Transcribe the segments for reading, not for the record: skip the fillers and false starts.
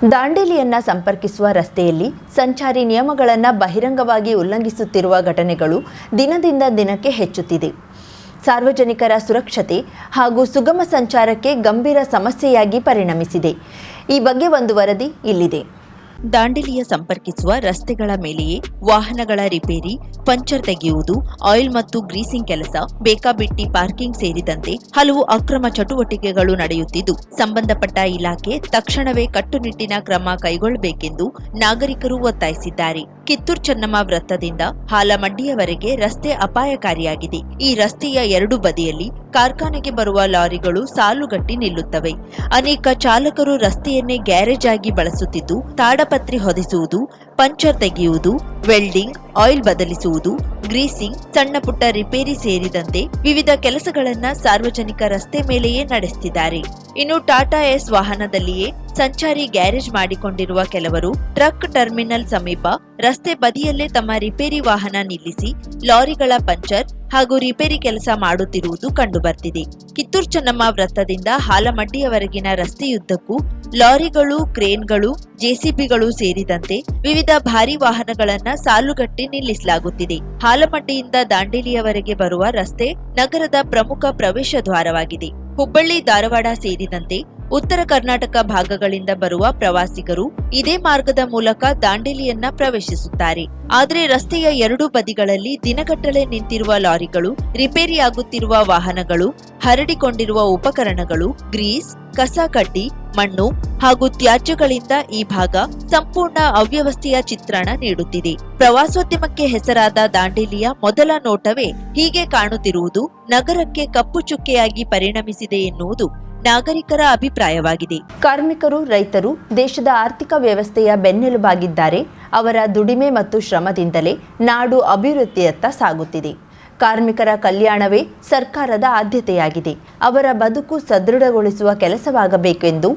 ದಾಂಡೇಲಿಯನ್ನ ಸಂಪರ್ಕಿಸುವ ರಸ್ತೆಯಲ್ಲಿ ಸಂಚಾರಿ ನಿಯಮಗಳನ್ನು ಬಹಿರಂಗವಾಗಿ ಉಲ್ಲಂಘಿಸುತ್ತಿರುವ ಘಟನೆಗಳು ದಿನದಿಂದ ದಿನಕ್ಕೆ ಹೆಚ್ಚುತ್ತಿದೆ. ಸಾರ್ವಜನಿಕರ ಸುರಕ್ಷತೆ ಹಾಗೂ ಸುಗಮ ಸಂಚಾರಕ್ಕೆ ಗಂಭೀರ ಸಮಸ್ಯೆಯಾಗಿ ಪರಿಣಮಿಸಿದೆ. ಈ ಬಗ್ಗೆ ಒಂದು ವರದಿ ಇಲ್ಲಿದೆ. ದಾಂಡೇಲಿಯ ಸಂಪರ್ಕಿಸುವ ರಸ್ತೆಗಳ ಮೇಲೆಯೇ ವಾಹನಗಳ ರಿಪೇರಿ, ಪಂಚರ್ ತೆಗೆಯುವುದು, ಆಯಿಲ್ ಮತ್ತು ಗ್ರೀಸಿಂಗ್ ಕೆಲಸ, ಬೇಕಾಬಿಟ್ಟಿ ಪಾರ್ಕಿಂಗ್ ಸೇರಿದಂತೆ ಹಲವು ಅಕ್ರಮ ಚಟುವಟಿಕೆಗಳು ನಡೆಯುತ್ತಿದ್ದು, ಸಂಬಂಧಪಟ್ಟ ಇಲಾಖೆ ತಕ್ಷಣವೇ ಕಟ್ಟುನಿಟ್ಟಿನ ಕ್ರಮ ಕೈಗೊಳ್ಳಬೇಕೆಂದು ನಾಗರಿಕರು ಒತ್ತಾಯಿಸಿದ್ದಾರೆ. ಕಿತ್ತೂರು ಚೆನ್ನಮ್ಮ ವೃತ್ತದಿಂದ ಹಾಲಮಡ್ಡಿಯವರೆಗೆ ರಸ್ತೆ ಅಪಾಯಕಾರಿಯಾಗಿದೆ. ಈ ರಸ್ತೆಯ ಎರಡು ಬದಿಯಲ್ಲಿ ಕಾರ್ಖಾನೆಗೆ ಬರುವ ಲಾರಿಗಳು ಸಾಲುಗಟ್ಟಿ ನಿಲ್ಲುತ್ತವೆ. ಅನೇಕ ಚಾಲಕರು ರಸ್ತೆಯನ್ನೇ ಗ್ಯಾರೇಜ್ ಆಗಿ ಬಳಸುತ್ತಿದ್ದು, ತಾಡಪತ್ರಿ ಹೊದಿಸುವುದು, ಪಂಚರ್ ತೆಗೆಯುವುದು, ವೆಲ್ಡಿಂಗ್, ಆಯಿಲ್ ಬದಲಿಸುವುದು, ಗ್ರೀಸಿಂಗ್, ಸಣ್ಣ ಪುಟ್ಟ ರಿಪೇರಿ ಸೇರಿದಂತೆ ವಿವಿಧ ಕೆಲಸಗಳನ್ನ ಸಾರ್ವಜನಿಕ ರಸ್ತೆ ಮೇಲೆಯೇ ನಡೆಸುತ್ತಿದ್ದಾರೆ. ಇನ್ನು ಟಾಟಾ ಎಸ್ ವಾಹನದಲ್ಲಿಯೇ ಸಂಚಾರಿ ಗ್ಯಾರೇಜ್ ಮಾಡಿಕೊಂಡಿರುವ ಕೆಲವರು ಟ್ರಕ್ ಟರ್ಮಿನಲ್ ಸಮೀಪ ರಸ್ತೆ ಬದಿಯಲ್ಲೇ ತಮ್ಮ ರಿಪೇರಿ ವಾಹನ ನಿಲ್ಲಿಸಿ ಲಾರಿಗಳ ಪಂಚರ್ ಹಾಗೂ ರಿಪೇರಿ ಕೆಲಸ ಮಾಡುತ್ತಿರುವುದು ಕಂಡುಬರ್ತಿದೆ. ಕಿತ್ತೂರು ಚೆನ್ನಮ್ಮ ವೃತ್ತದಿಂದ ಹಾಲಮಡ್ಡಿಯವರೆಗಿನ ರಸ್ತೆಯುದ್ದಕ್ಕೂ ಲಾರಿಗಳು, ಕ್ರೇನ್ಗಳು, ಜೆಸಿಬಿಗಳು ಸೇರಿದಂತೆ ವಿವಿಧ ಭಾರಿ ವಾಹನಗಳನ್ನ ಸಾಲುಗಟ್ಟಿ ನಿಲ್ಲಿಸಲಾಗುತ್ತಿದೆ. ಹಾಲಮಡ್ಡಿಯಿಂದ ದಾಂಡೇಲಿಯವರೆಗೆ ಬರುವ ರಸ್ತೆ ನಗರದ ಪ್ರಮುಖ ಪ್ರವೇಶ ದ್ವಾರವಾಗಿದೆ. ಹುಬ್ಬಳ್ಳಿ, ಧಾರವಾಡ ಸೇರಿದಂತೆ ಉತ್ತರ ಕರ್ನಾಟಕ ಭಾಗಗಳಿಂದ ಬರುವ ಪ್ರವಾಸಿಗರು ಇದೇ ಮಾರ್ಗದ ಮೂಲಕ ದಾಂಡೇಲಿಯನ್ನ ಪ್ರವೇಶಿಸುತ್ತಾರೆ. ಆದರೆ ರಸ್ತೆಯ ಎರಡೂ ಬದಿಗಳಲ್ಲಿ ದಿನಗಟ್ಟಲೆ ನಿಂತಿರುವ ಲಾರಿಗಳು, ರಿಪೇರಿಯಾಗುತ್ತಿರುವ ವಾಹನಗಳು, ಹರಡಿಕೊಂಡಿರುವ ಉಪಕರಣಗಳು, ಗ್ರೀಸ್, ಕಸ ಕಡ್ಡಿ, ಮಣ್ಣು ಹಾಗೂ ತ್ಯಾಜ್ಯಗಳಿಂದ ಈ ಭಾಗ ಸಂಪೂರ್ಣ ಅವ್ಯವಸ್ಥೆಯ ಚಿತ್ರಣ ನೀಡುತ್ತಿದೆ. ಪ್ರವಾಸೋದ್ಯಮಕ್ಕೆ ಹೆಸರಾದ ದಾಂಡೇಲಿಯ ಮೊದಲ ನೋಟವೇ ಹೀಗೆ ಕಾಣುತ್ತಿರುವುದು ನಗರಕ್ಕೆ ಕಪ್ಪು ಚುಕ್ಕೆಯಾಗಿ ಪರಿಣಮಿಸಿದೆ ಎನ್ನುವುದು ನಾಗರಿಕರ ಅಭಿಪ್ರಾಯವಾಗಿದೆ. ಕಾರ್ಮಿಕರು, ರೈತರು ದೇಶದ ಆರ್ಥಿಕ ವ್ಯವಸ್ಥೆಯ ಬೆನ್ನೆಲುಬಾಗಿದ್ದಾರೆ. ಅವರ ದುಡಿಮೆ ಮತ್ತು ಶ್ರಮದಿಂದಲೇ ನಾಡು ಅಭಿವೃದ್ಧಿಯತ್ತ ಸಾಗುತ್ತಿದೆ. ಕಾರ್ಮಿಕರ ಕಲ್ಯಾಣವೇ ಸರ್ಕಾರದ ಆದ್ಯತೆಯಾಗಿದೆ. ಅವರ ಬದುಕು ಸದೃಢಗೊಳಿಸುವ ಕೆಲಸವಾಗಬೇಕೆಂದು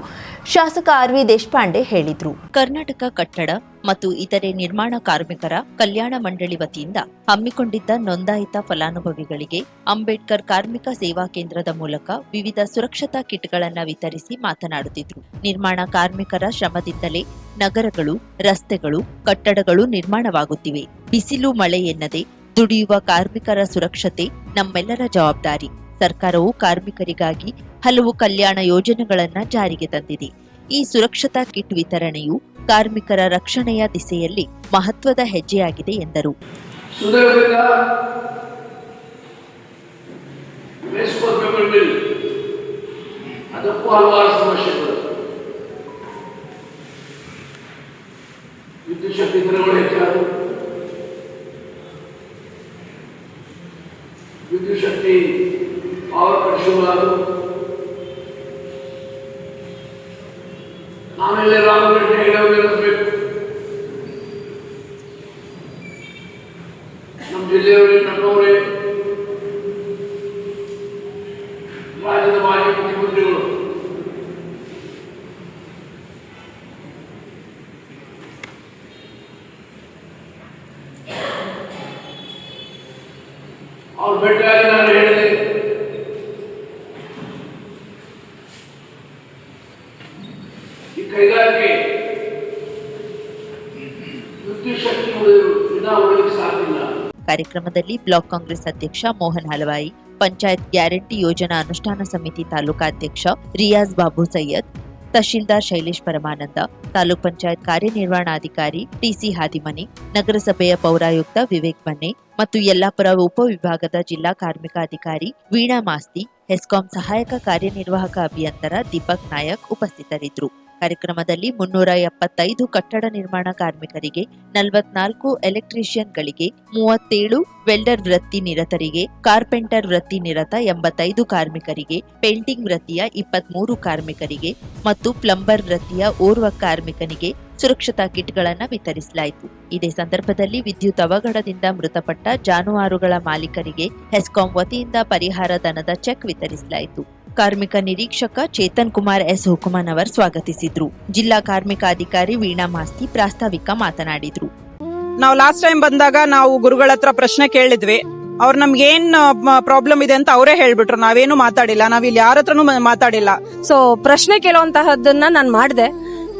ಶಾಸಕ ಆರ್.ವಿ. ದೇಶಪಾಂಡೆ ಹೇಳಿದರು. ಕರ್ನಾಟಕ ಕಟ್ಟಡ ಮತ್ತು ಇತರೆ ನಿರ್ಮಾಣ ಕಾರ್ಮಿಕರ ಕಲ್ಯಾಣ ಮಂಡಳಿ ವತಿಯಿಂದ ಹಮ್ಮಿಕೊಂಡಿದ್ದ ನೋಂದಾಯಿತ ಫಲಾನುಭವಿಗಳಿಗೆ ಅಂಬೇಡ್ಕರ್ ಕಾರ್ಮಿಕ ಸೇವಾ ಕೇಂದ್ರದ ಮೂಲಕ ವಿವಿಧ ಸುರಕ್ಷತಾ ಕಿಟ್ಗಳನ್ನು ವಿತರಿಸಿ ಮಾತನಾಡುತ್ತಿದ್ದರು. ನಿರ್ಮಾಣ ಕಾರ್ಮಿಕರ ಶ್ರಮದಿಂದಲೇ ನಗರಗಳು, ರಸ್ತೆಗಳು, ಕಟ್ಟಡಗಳು ನಿರ್ಮಾಣವಾಗುತ್ತಿವೆ. ಬಿಸಿಲು, ಮಳೆ ಎನ್ನದೆ ದುಡಿಯುವ ಕಾರ್ಮಿಕರ ಸುರಕ್ಷತೆ ನಮ್ಮೆಲ್ಲರ ಜವಾಬ್ದಾರಿ. ಸರ್ಕಾರವು ಕಾರ್ಮಿಕರಿಗಾಗಿ ಹಲವು ಕಲ್ಯಾಣ ಯೋಜನೆಗಳನ್ನು ಜಾರಿಗೆ ತಂದಿದೆ. ಈ ಸುರಕ್ಷತಾ ಕಿಟ್ ವಿತರಣೆಯು ಕಾರ್ಮಿಕರ ರಕ್ಷಣೆಯ ದಿಸೆಯಲ್ಲಿ ಮಹತ್ವದ ಹೆಜ್ಜೆಯಾಗಿದೆ ಎಂದರು. ವಿದ್ಯುತ್ ಶಕ್ತಿ ಪವರ್ ಕಟ್ ಶುರು ಆದವು. ಆಮೇಲೆ ರಾಮಗಂಟೆ ಇಡಬೇಕು. ನಮ್ಮ ಜಿಲ್ಲೆಯವರೇ, ನಮ್ಮವರೇ, ರಾಜ್ಯದ ಮಾಜಿ ಮುಖ್ಯಮಂತ್ರಿಗಳು ಅವ್ರು ಭೇಟಿಯಾಗಿ ನಾನು ಹೇಳಿದೆ, ಈ ಕೈಗಾರಿಕೆ ವಿದ್ಯುತ್ ಶಕ್ತಿ ಉಳಿಯಲಿಕ್ಕೆ ಸಾಧ್ಯವಿಲ್ಲ. ಕಾರ್ಯಕ್ರಮದಲ್ಲಿ ಬ್ಲಾಕ್ ಕಾಂಗ್ರೆಸ್ ಅಧ್ಯಕ್ಷ ಮೋಹನ್ ಹಲವಾಯಿ, ಪಂಚಾಯತ್ ಗ್ಯಾರಂಟಿ ಯೋಜನಾ ಅನುಷ್ಠಾನ ಸಮಿತಿ ತಾಲೂಕಾಧ್ಯಕ್ಷ ರಿಯಾಜ್ ಬಾಬು ಸೈಯದ್, ತಹಶೀಲ್ದಾರ್ ಶೈಲೇಶ್ ಪರಮಾನಂದ, ತಾಲೂಕ್ ಪಂಚಾಯತ್ ಕಾರ್ಯನಿರ್ವಹಣಾಧಿಕಾರಿ ಟಿಸಿ ಹಾದಿಮನಿ, ನಗರಸಭೆಯ ಪೌರಾಯುಕ್ತ ವಿವೇಕ್ ಬನ್ನೆ ಮತ್ತು ಯಲ್ಲಾಪುರ ಉಪವಿಭಾಗದ ಜಿಲ್ಲಾ ಕಾರ್ಮಿಕ ಅಧಿಕಾರಿ ವೀಣಾ ಮಾಸ್ತಿ, ಹೆಸ್ಕಾಂ ಸಹಾಯಕ ಕಾರ್ಯನಿರ್ವಾಹಕ ಅಭಿಯಂತರ ದೀಪಕ್ ನಾಯಕ್ ಉಪಸ್ಥಿತರಿದ್ದರು. ಕಾರ್ಯಕ್ರಮದಲ್ಲಿ 375 ಕಟ್ಟಡ ನಿರ್ಮಾಣ ಕಾರ್ಮಿಕರಿಗೆ, 44 ಎಲೆಕ್ಟ್ರಿಷಿಯನ್ಗಳಿಗೆ, 37 ವೆಲ್ಡರ್ ವೃತ್ತಿ ನಿರತರಿಗೆ, ಕಾರ್ಪೆಂಟರ್ ವೃತ್ತಿ ನಿರತ 85 ಕಾರ್ಮಿಕರಿಗೆ, ಪೇಂಟಿಂಗ್ ವೃತ್ತಿಯ 23 ಕಾರ್ಮಿಕರಿಗೆ ಮತ್ತು ಪ್ಲಂಬರ್ ವೃತ್ತಿಯ ಓರ್ವ ಕಾರ್ಮಿಕನಿಗೆ ಸುರಕ್ಷತಾ ಕಿಟ್ಗಳನ್ನು ವಿತರಿಸಲಾಯಿತು. ಇದೇ ಸಂದರ್ಭದಲ್ಲಿ ವಿದ್ಯುತ್ ಅವಘಡದಿಂದ ಮೃತಪಟ್ಟ ಜಾನುವಾರುಗಳ ಮಾಲೀಕರಿಗೆ ಹೆಸ್ಕಾಂ ವತಿಯಿಂದ ಪರಿಹಾರ ಧನದ ಚೆಕ್ ವಿತರಿಸಲಾಯಿತು. ಕಾರ್ಮಿಕ ನಿರೀಕ್ಷಕ ಚೇತನ್ ಕುಮಾರ್ ಎಸ್ ಹುಕುಮನವರ್ ಸ್ವಾಗತಿಸಿದ್ರು. ಜಿಲ್ಲಾ ಕಾರ್ಮಿಕ ಅಧಿಕಾರಿ ವೀಣಾ ಮಾಸ್ತಿ ಪ್ರಾಸ್ತಾವಿಕ ಮಾತನಾಡಿದ್ರು. ನಾವು ಲಾಸ್ಟ್ ಟೈಮ್ ಬಂದಾಗ ನಾವು ಗುರುಗಳ ಹತ್ರ ಪ್ರಶ್ನೆ ಕೇಳಿದ್ವಿ. ಅವ್ರು ನಮ್ಗೆ ಏನ್ ಪ್ರಾಬ್ಲಮ್ ಇದೆ ಅಂತ ಅವರೇ ಹೇಳ್ಬಿಟ್ರು. ನಾವೇನು ಮಾತಾಡಿಲ್ಲ, ನಾವ್ ಇಲ್ಲಿ ಯಾರ ಹತ್ರನೂ ಮಾತಾಡಿಲ್ಲ. ಸೊ ಪ್ರಶ್ನೆ ಕೇಳುವಂತಹದ್ದನ್ನ ನಾನು ಮಾಡಿದೆ.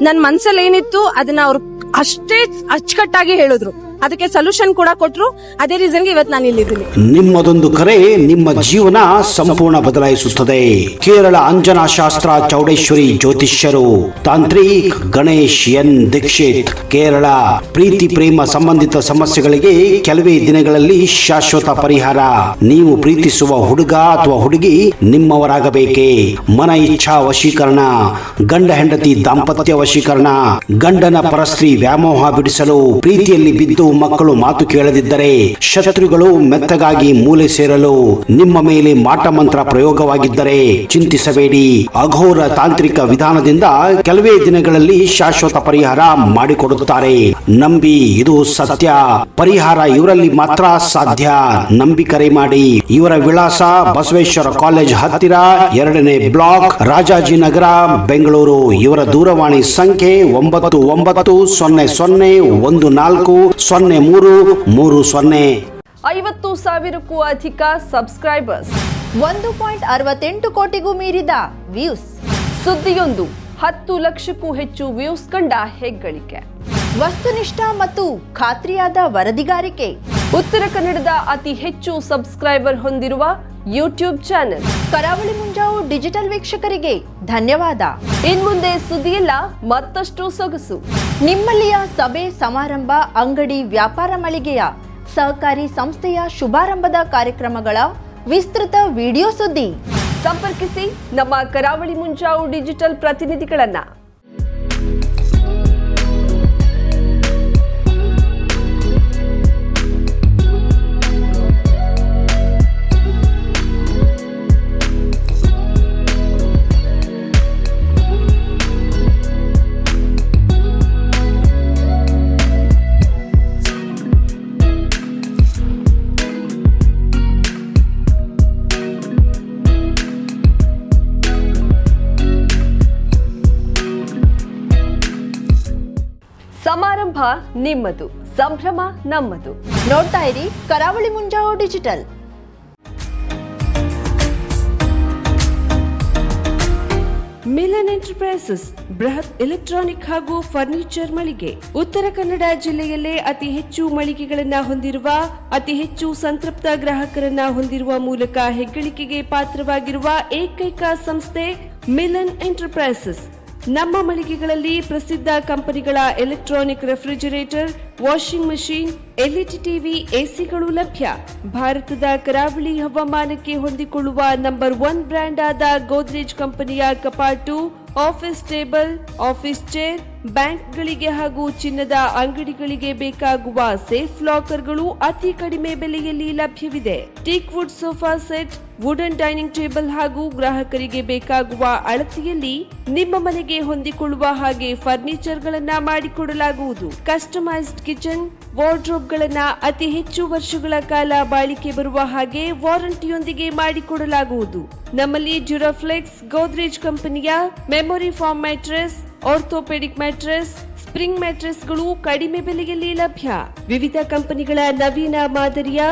ನನ್ ಮನ್ಸಲ್ಲಿ ಏನಿತ್ತು ಅದನ್ನ ಅವ್ರು ಅಷ್ಟೇ ಅಚ್ಚುಕಟ್ಟಾಗಿ ಹೇಳಿದ್ರು. ಅದಕ್ಕೆ ಸೊಲ್ಯೂಷನ್ ಕೂಡ ಕೊಟ್ರು. ಅದೇ ರೀಸನ್ಗೆ ಇವತ್ತು ನಾನು ಇಲ್ಲಿದ್ದೀನಿ. ನಿಮ್ಮದೊಂದು ಕರೆ ನಿಮ್ಮ ಜೀವನ ಸಂಪೂರ್ಣ ಬದಲಾಯಿಸುತ್ತದೆ. ಕೇರಳ ಅಂಜನಾ ಶಾಸ್ತ್ರ ಚೌಡೇಶ್ವರಿ ಜ್ಯೋತಿಷ್ಯರು ತಾಂತ್ರಿಕ್ ಗಣೇಶ್ ಎನ್ ದೀಕ್ಷಿತ್, ಕೇರಳ. ಪ್ರೀತಿ ಪ್ರೇಮ ಸಂಬಂಧಿತ ಸಮಸ್ಯೆಗಳಿಗೆ ಕೆಲವೇ ದಿನಗಳಲ್ಲಿ ಶಾಶ್ವತ ಪರಿಹಾರ. ನೀವು ಪ್ರೀತಿಸುವ ಹುಡುಗ ಅಥವಾ ಹುಡುಗಿ ನಿಮ್ಮವರಾಗಬೇಕೇ? ಮನ ಇಚ್ಛಾ ವಶೀಕರಣ, ಗಂಡ ಹೆಂಡತಿ ದಾಂಪತ್ಯ ವಶೀಕರಣ, ಗಂಡನ ಪರಸ್ತ್ರೀ ವ್ಯಾಮೋಹ ಬಿಡಿಸಲು, ಪ್ರೀತಿಯಲ್ಲಿ ಬಿದ್ದು ಮಕ್ಕಳು ಮಾತು ಕೇಳದಿದ್ದರೆ, ಶತ್ರುಗಳು ಮೆತ್ತಗಾಗಿ ಮೂಲೆ ಸೇರಲು, ನಿಮ್ಮ ಮೇಲೆ ಮಾಟ ಮಂತ್ರ ಪ್ರಯೋಗವಾಗಿದ್ದರೆ ಚಿಂತಿಸಬೇಡಿ. ಅಘೋರ ತಾಂತ್ರಿಕ ವಿಧಾನದಿಂದ ಕೆಲವೇ ದಿನಗಳಲ್ಲಿ ಶಾಶ್ವತ ಪರಿಹಾರ ಮಾಡಿಕೊಡುತ್ತಾರೆ. ನಂಬಿ, ಇದು ಸತ್ಯ. ಪರಿಹಾರ ಇವರಲ್ಲಿ ಮಾತ್ರ ಸಾಧ್ಯ. ನಂಬಿ ಕರೆ ಮಾಡಿ. ಇವರ ವಿಳಾಸ ಬಸವೇಶ್ವರ ಕಾಲೇಜ್ ಹತ್ತಿರ, 2ನೇ ಬ್ಲಾಕ್, ರಾಜಾಜಿನಗರ, ಬೆಂಗಳೂರು. ಇವರ ದೂರವಾಣಿ ಸಂಖ್ಯೆ 9900140330. 50,000ಕ್ಕೂ ಅಧಿಕ ಸಬ್ಸ್ಕ್ರೈಬರ್ಸ್, 1.68 ಕೋಟಿಗೂ ಮೀರಿದ ವ್ಯೂಸ್, ಸುದ್ದಿಯೊಂದು 10 ಲಕ್ಷಕ್ಕೂ ಹೆಚ್ಚು ವ್ಯೂಸ್ ಕಂಡ ಹೆಗ್ಗಳಿಕೆ, ವಸ್ತುನಿಷ್ಠ ಮತ್ತು ಖಾತ್ರಿಯಾದ ವರದಿಗಾರಿಕೆ, ಉತ್ತರ ಕನ್ನಡದ ಅತಿ ಹೆಚ್ಚು ಸಬ್ಸ್ಕ್ರೈಬರ್ ಹೊಂದಿರುವ ಯೂಟ್ಯೂಬ್ ಚಾನೆಲ್. ಕರಾವಳಿ ಮುಂಜಾವು ಡಿಜಿಟಲ್ ವೀಕ್ಷಕರಿಗೆ ಧನ್ಯವಾದ. ಇನ್ಮುಂದೆ ಸುದ್ದಿಯಲ್ಲ ಮತ್ತಷ್ಟು ಸೊಗಸು. ನಿಮ್ಮಲ್ಲಿಯ ಸಭೆ ಸಮಾರಂಭ, ಅಂಗಡಿ ವ್ಯಾಪಾರ ಮಳಿಗೆಯ, ಸಹಕಾರಿ ಸಂಸ್ಥೆಯ ಶುಭಾರಂಭದ ಕಾರ್ಯಕ್ರಮಗಳ ವಿಸ್ತೃತ ವಿಡಿಯೋ ಸುದ್ದಿ. ಸಂಪರ್ಕಿಸಿ ನಮ್ಮ ಕರಾವಳಿ ಮುಂಜಾವು ಡಿಜಿಟಲ್ ಪ್ರತಿನಿಧಿಗಳನ್ನ. ಸಮಾರಂಭ ನಿಮ್ಮದು, ಸಂಭ್ರಮ ನಮ್ಮದು. ನೋಡ್ತಾ ಇರಿ ಕರಾವಳಿ ಮುಂಜಾವು ಡಿಜಿಟಲ್. ಮಿಲನ್ ಎಂಟರ್ಪ್ರೈಸಸ್ ಬೃಹತ್ ಎಲೆಕ್ಟ್ರಾನಿಕ್ ಹಾಗೂ ಫರ್ನಿಚರ್ ಮಳಿಗೆ. ಉತ್ತರ ಕನ್ನಡ ಜಿಲ್ಲೆಯಲ್ಲೇ ಅತಿ ಹೆಚ್ಚು ಮಳಿಗೆಗಳನ್ನ ಹೊಂದಿರುವ, ಅತಿ ಹೆಚ್ಚು ಸಂತೃಪ್ತ ಗ್ರಾಹಕರನ್ನ ಹೊಂದಿರುವ ಮೂಲಕ ಹೆಗ್ಗಳಿಕೆಗೆ ಪಾತ್ರವಾಗಿರುವ ಏಕೈಕ ಸಂಸ್ಥೆ ಮಿಲನ್ ಎಂಟರ್ಪ್ರೈಸಸ್. ನಮ್ಮ ಮಳಿಗೆಗಳಲ್ಲಿ ಪ್ರಸಿದ್ಧ ಕಂಪನಿಗಳ electronic refrigerator, washing machine, LED TV, ಎಸಿಗಳು ಲಭ್ಯ. ಭಾರತದ ಕರಾವಳಿ ಹವಾಮಾನಕ್ಕೆ ಹೊಂದಿಕೊಳ್ಳುವ ನಂಬರ್ 1 ಬ್ರ್ಯಾಂಡ್ ಆದ ಗೋದ್ರೇಜ್ ಕಂಪನಿಯ ಕಪಾಟು, ಆಫೀಸ್ ಟೇಬಲ್, ಆಫೀಸ್ ಚೇರ್, ಬ್ಯಾಂಕ್ಗಳಿಗೆ ಹಾಗೂ ಚಿನ್ನದ ಅಂಗಡಿಗಳಿಗೆ ಬೇಕಾಗುವ ಸೇಫ್ ಲಾಕರ್ಗಳು ಅತಿ ಕಡಿಮೆ ಬೆಲೆಯಲ್ಲಿ ಲಭ್ಯವಿದೆ. Teak wood sofa set, wooden dining table ಹಾಗೂ ಗ್ರಾಹಕರಿಗೆ ಬೇಕಾಗುವ ಅಳತೆಯಲ್ಲಿ ನಿಮ್ಮ ಮನೆಗೆ ಹೊಂದಿಕೊಳ್ಳುವ ಹಾಗೆ ಫರ್ನಿಚರ್ ಗಳನ್ನ ಮಾಡಿಕೊಡಲಾಗುವುದು. ಕಸ್ಟಮೈಸ್ಡ್ ಕಿಚನ್, ವಾರ್ಡ್ರೋಬ್ ಗಳನ್ನ ಅತಿ ಹೆಚ್ಚು ವರ್ಷಗಳ ಕಾಲ ಬಾಳಿಕೆ ಬರುವ ಹಾಗೆ ವಾರಂಟಿಯೊಂದಿಗೆ ಮಾಡಿಕೊಡಲಾಗುವುದು. ನಮ್ಮಲ್ಲಿ ಡ್ಯೂರಾಫ್ಲೆಕ್ಸ್, ಗೋದ್ರೇಜ್ ಕಂಪನಿಯ memory foam mattress, orthopedic mattress, spring ಮ್ಯಾಟ್ರೆಸ್ಗಳು ಕಡಿಮೆ ಬೆಲೆಯಲ್ಲಿ ಲಭ್ಯ. ವಿವಿಧ ಕಂಪನಿಗಳ ನವೀನ ಮಾದರಿಯ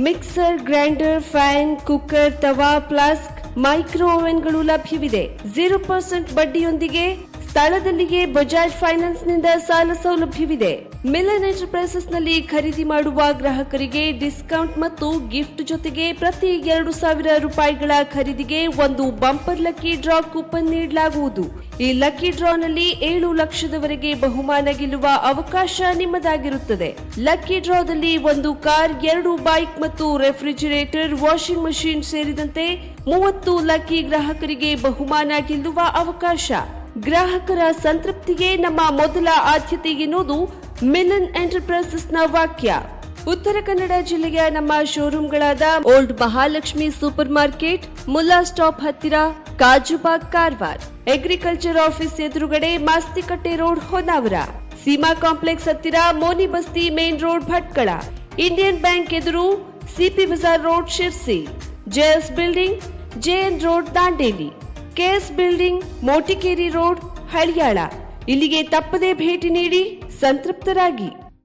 mixer, grinder, fan, cooker, tawa, flask, micro ಓವೆನ್ಗಳು ಲಭ್ಯವಿದೆ. 0% ಬಡ್ಡಿಯೊಂದಿಗೆ ಸ್ಥಳದಲ್ಲಿಯೇ ಬಜಾಜ್ ಫೈನಾನ್ಸ್ ನಿಂದ ಸಾಲ ಸೌಲಭ್ಯವಿದೆ. ಮಿಲನ್ ಎಂಟರ್ಪ್ರೈಸಸ್ ನಲ್ಲಿ ಖರೀದಿ ಮಾಡುವ ಗ್ರಾಹಕರಿಗೆ ಡಿಸ್ಕೌಂಟ್ ಮತ್ತು ಗಿಫ್ಟ್ ಜೊತೆಗೆ ಪ್ರತಿ 2,000 ರೂಪಾಯಿಗಳ ಖರೀದಿಗೆ ಒಂದು ಬಂಪರ್ ಲಕ್ಕಿ ಡ್ರಾ ಕೂಪನ್ ನೀಡಲಾಗುವುದು. ಈ ಲಕ್ಕಿ ಡ್ರಾ ನಲ್ಲಿ 7 ಲಕ್ಷದವರೆಗೆ ಬಹುಮಾನ ಗೆಲ್ಲುವ ಅವಕಾಶ ನಿಮ್ಮದಾಗಿರುತ್ತದೆ. ಲಕ್ಕಿ ಡ್ರಾದಲ್ಲಿ 1 ಕಾರ್, 2 ಬೈಕ್ ಮತ್ತು ರೆಫ್ರಿಜರೇಟರ್, ವಾಷಿಂಗ್ ಮಷೀನ್ ಸೇರಿದಂತೆ 30 ಲಕ್ಕಿ ಗ್ರಾಹಕರಿಗೆ ಬಹುಮಾನ ಗೆಲ್ಲುವ ಅವಕಾಶ. ಗ್ರಾಹಕರ ಸಂತೃಪ್ತಿಗೆ ನಮ್ಮ ಮೊದಲ ಆದ್ಯತೆ ಎನ್ನುವುದು ಮಿಲನ್ ಎಂಟರ್ಪ್ರೈಸಸ್ ನ ವಾಕ್ಯ. ಉತ್ತರ ಕನ್ನಡ ಜಿಲ್ಲೆಯ ನಮ್ಮ ಶೋರೂಮ್ಗಳಾದ old Mahalakshmi super market, Mulla stop ಹತ್ತಿರ, ಕಾಜುಬಾಗ್, ಕಾರವಾರ, ಅಗ್ರಿಕಲ್ಚರ್ ಆಫೀಸ್ ಎದುರುಗಡೆ, ಮಾಸ್ತಿಕಟ್ಟೆ ರೋಡ್, ಹೊನ್ನಾವರ, ಸೀಮಾ ಕಾಂಪ್ಲೆಕ್ಸ್ ಹತ್ತಿರ, Moni Basti main road, Bhatkal, Indian bank ಎದುರು, CP Bazar road, Sirsi, JS building, JN road, Dandeli, KS building, Motikeri road, Haliyal. ಇಲ್ಲಿಗೆ ತಪ್ಪದೇ ಭೇಟಿ ನೀಡಿ ಸಂತೃಪ್ತರಾಗಿ.